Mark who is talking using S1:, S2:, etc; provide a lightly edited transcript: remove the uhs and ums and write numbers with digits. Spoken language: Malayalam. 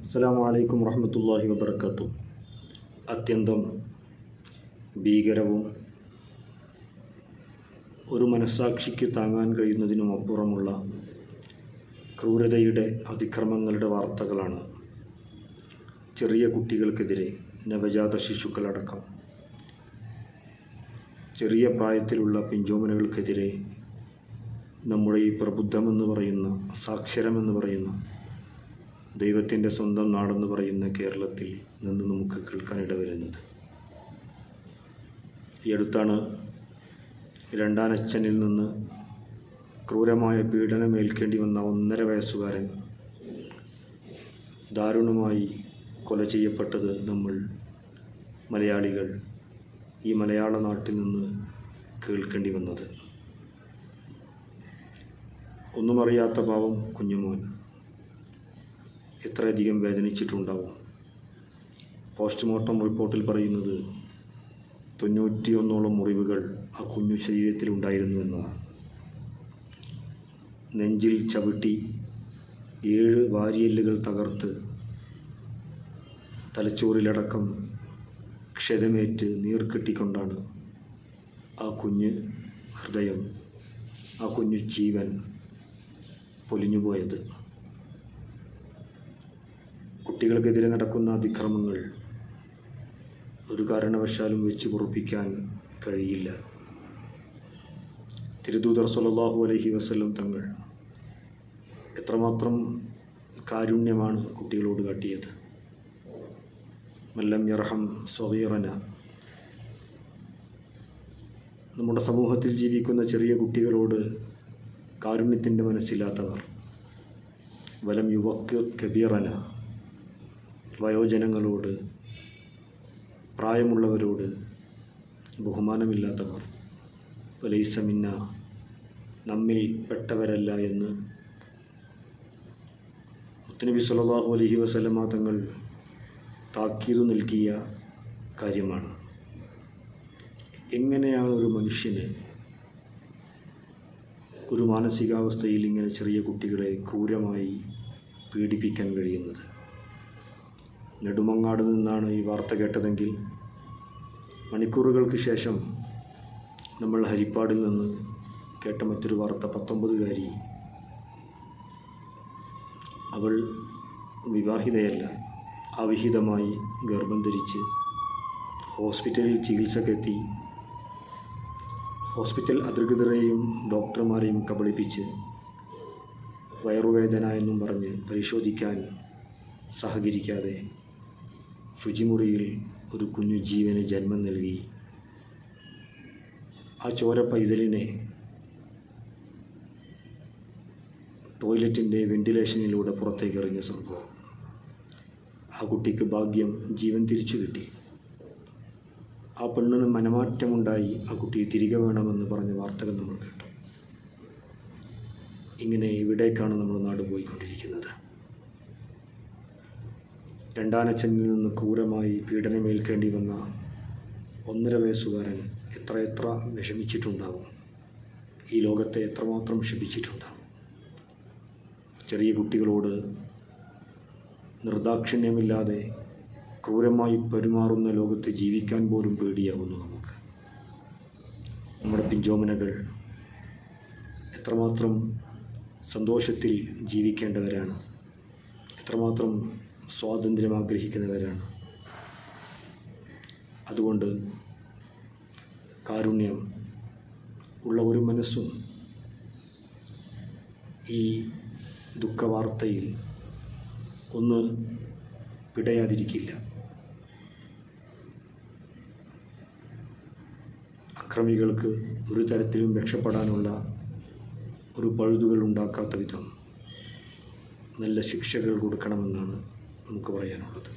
S1: അസ്സലാമു അലൈക്കും വറഹ്മത്തുള്ളാഹി വബറകാതുഹു. അത്യന്തം ഭീകരവും ഒരു മനസ്സാക്ഷിക്ക് താങ്ങാൻ കഴിയുന്നതിനും അപ്പുറമുള്ള ക്രൂരതയുടെ അതിക്രമങ്ങളുടെ വാർത്തകളാണ് ചെറിയ കുട്ടികൾക്കെതിരെ, നവജാത ശിശുക്കളടക്കം ചെറിയ പ്രായത്തിലുള്ള പിഞ്ചോമനകൾക്കെതിരെ നമ്മുടെ ഈ പ്രബുദ്ധമെന്ന് പറയുന്ന, സാക്ഷരമെന്ന് പറയുന്ന, ദൈവത്തിൻ്റെ സ്വന്തം നാടെന്ന് പറയുന്ന കേരളത്തിൽ നിന്ന് നമുക്ക് കേൾക്കാനിട വരുന്നത്. ഈ അടുത്താണ് രണ്ടാനച്ഛനിൽ നിന്ന് ക്രൂരമായ പീഡനമേൽക്കേണ്ടി വന്ന 1.5 വയസ്സുകാരൻ ദാരുണമായി കൊല ചെയ്യപ്പെട്ടത് നമ്മൾ മലയാളികൾ ഈ മലയാള നാട്ടിൽ നിന്ന് കേൾക്കേണ്ടി വന്നത്. ഒന്നും അറിയാത്ത പാവം കുഞ്ഞുമോൻ എത്രയധികം വേദനിച്ചിട്ടുണ്ടാവും. പോസ്റ്റ്മോർട്ടം റിപ്പോർട്ടിൽ പറയുന്നത് 91ഓളം മുറിവുകൾ ആ കുഞ്ഞു ശരീരത്തിലുണ്ടായിരുന്നു എന്നതാണ്. നെഞ്ചിൽ ചവിട്ടി 7 വാരിയെല്ലുകൾ തകർത്ത് തലച്ചോറിലടക്കം ക്ഷതമേറ്റ് നീർക്കെട്ടിക്കൊണ്ടാണ് ആ കുഞ്ഞ് ഹൃദയം, ആ കുഞ്ഞു ജീവൻ പൊലിഞ്ഞുപോയത്. കുട്ടികൾക്കെതിരെ നടക്കുന്ന അതിക്രമങ്ങൾ ഒരു കാരണവശാലും വെച്ച് പൊറുപ്പിക്കാൻ കഴിയില്ല. തിരുദൂതർ സ്വല്ലല്ലാഹു അലൈഹി വസല്ലം തങ്ങൾ എത്രമാത്രം കാരുണ്യമാണ് കുട്ടികളോട് കാട്ടിയത്. മല്ലം യർഹം സ്വഗീറന. നമ്മുടെ സമൂഹത്തിൽ ജീവിക്കുന്ന ചെറിയ കുട്ടികളോട് കാരുണ്യത്തിൻ്റെ മനസ്സില്ലാത്തവർ, വലം യുവക്ക് കബീറന, വയോജനങ്ങളോട്, പ്രായമുള്ളവരോട് ബഹുമാനമില്ലാത്തവർ, ലൈസ മിന്ന, നമ്മിൽ പെട്ടവരല്ല എന്ന് മുത്തുനബി സ്വല്ലല്ലാഹു അലൈഹി വസല്ലമ തങ്ങൾ താക്കീത് നൽകിയ കാര്യമാണ്. എങ്ങനെയാണ് ഒരു മനുഷ്യന് ഒരു മാനസികാവസ്ഥയിൽ ഇങ്ങനെ ചെറിയ കുട്ടികളെ ക്രൂരമായി പീഡിപ്പിക്കാൻ കഴിയുന്നത്? നെടുമങ്ങാട് നിന്നാണ് ഈ വാർത്ത കേട്ടതെങ്കിൽ മണിക്കൂറുകൾക്ക് ശേഷം നമ്മൾ ഹരിപ്പാടിൽ നിന്ന് കേട്ട മറ്റൊരു വാർത്ത, 19കാരി, അവൾ വിവാഹിതയല്ല, അവിഹിതമായി ഗർഭം ധരിച്ച് ഹോസ്പിറ്റലിൽ ചികിത്സക്കെത്തി. ഹോസ്പിറ്റൽ അധികൃതരെയും ഡോക്ടർമാരെയും കബളിപ്പിച്ച് വയറുവേദന എന്നും പറഞ്ഞ് പരിശോധിക്കാൻ സഹകരിക്കാതെ ശുചിമുറിയിൽ ഒരു കുഞ്ഞു ജീവന് ജന്മം നൽകി. ആ ചോര പൈതലിനെ ടോയ്ലറ്റിൻ്റെ വെന്റിലേഷനിലൂടെ പുറത്തേക്ക് എറിഞ്ഞ സംഭവം. ആ കുട്ടിക്ക് ഭാഗ്യം, ജീവൻ തിരിച്ചു കിട്ടി. ആ പെണ്ണിന് മനമാറ്റമുണ്ടായി. ആ കുട്ടിയെ തിരികെ വേണമെന്ന് പറഞ്ഞ വാർത്തകൾ നമ്മൾ കേട്ടു. ഇങ്ങനെ എവിടേക്കാണ് നമ്മുടെ നാട് പോയിക്കൊണ്ടിരിക്കുന്നത്? രണ്ടാനച്ഛനിൽ നിന്ന് ക്രൂരമായി പീഡനമേൽക്കേണ്ടി വന്ന 1.5 വയസ്സുകാരൻ എത്ര വിഷമിച്ചിട്ടുണ്ടാവും. ഈ ലോകത്തെ എത്രമാത്രം ശപിച്ചിട്ടുണ്ടാവും. ചെറിയ കുട്ടികളോട് നിർദാക്ഷിണ്യമില്ലാതെ ക്രൂരമായി പെരുമാറുന്ന ലോകത്ത് ജീവിക്കാൻ പോലും പേടിയാവുന്നു നമുക്ക്. നമ്മുടെ പിഞ്ചോമനകൾ എത്രമാത്രം സന്തോഷത്തിൽ ജീവിക്കേണ്ടവരാണ്, എത്രമാത്രം സ്വാതന്ത്ര്യം ആഗ്രഹിക്കുന്നവരാണ്. അതുകൊണ്ട് കാരുണ്യം ഉള്ള ഒരു മനസ്സും ഈ ദുഃഖവാർത്തയിൽ ഒന്ന് പിടയാതിരിക്കില്ല. അക്രമികൾക്ക് ഒരു തരത്തിലും രക്ഷപ്പെടാനുള്ള ഒരു പഴുതുകൾ ഉണ്ടാക്കാത്ത വിധം നല്ല ശിക്ഷകൾ കൊടുക്കണമെന്നാണ് നമുക്ക് പറയാനുള്ളത്.